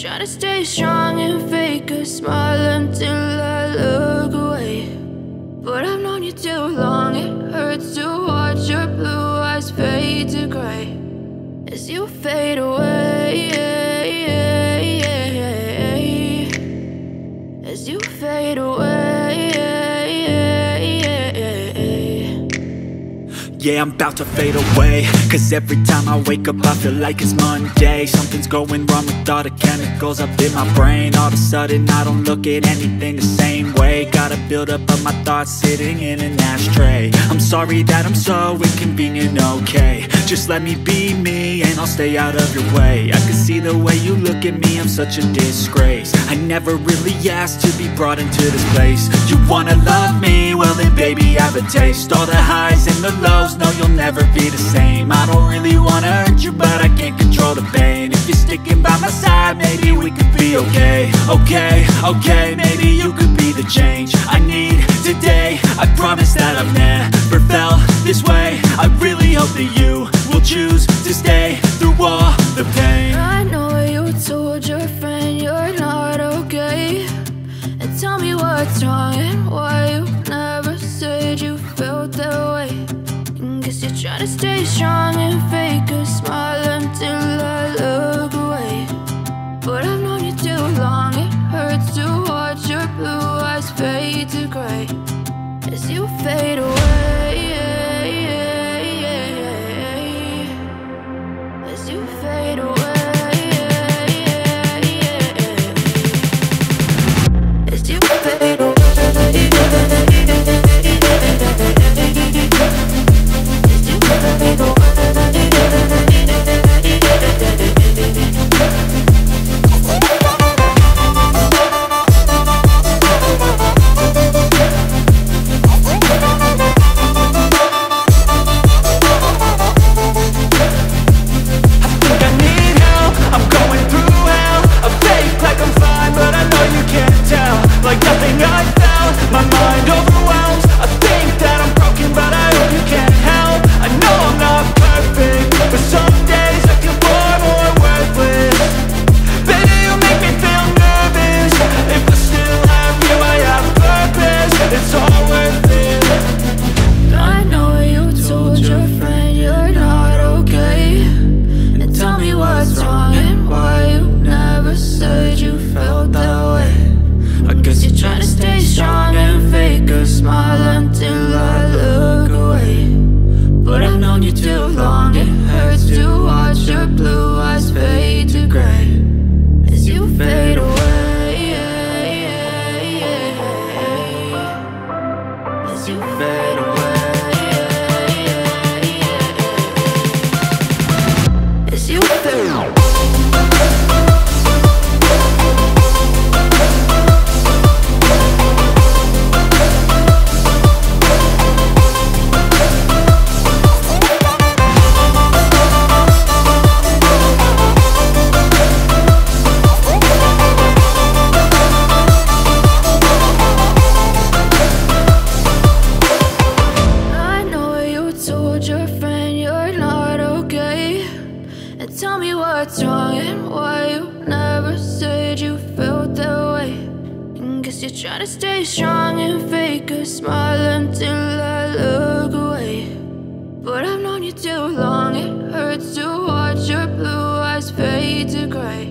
try to stay strong and fake a smile until I look away. But I've known you too long, it hurts to watch your blue eyes fade to gray as you fade away, as you fade away. Yeah, I'm about to fade away, cause every time I wake up I feel like it's Monday. Something's going wrong with all the chemicals up in my brain. All of a sudden I don't look at anything the same way. Got a buildup of my thoughts sitting in an ashtray. I'm sorry that I'm so inconvenient, okay. Just let me be me and I'll stay out of your way. I can see the way you look at me, I'm such a disgrace. I never really asked to be brought into this place. You wanna love me? Well then baby, have a taste. All the highs and the lows, no, you'll never be the same. I don't really wanna hurt you, but I can't control the pain. If you're sticking by my side, maybe we could be okay. Okay, maybe you could be the change I need today. I promise that I've never felt this way. I really hope that you will choose to stay through all the pain. I know you told your friend you're not okay, and tell me what's wrong and why you never said you felt that way. Guess you're trying to stay strong and fake a smile until I look away. But I've known you too long, it hurts to watch your blue eyes fade to gray as you fade away, as you fade away, as you fade away. Tell me what's wrong and why you never said you felt that way. Guess you're trying to stay strong and fake a smile until I look away. But I've known you too long, it hurts to watch your blue eyes fade to gray.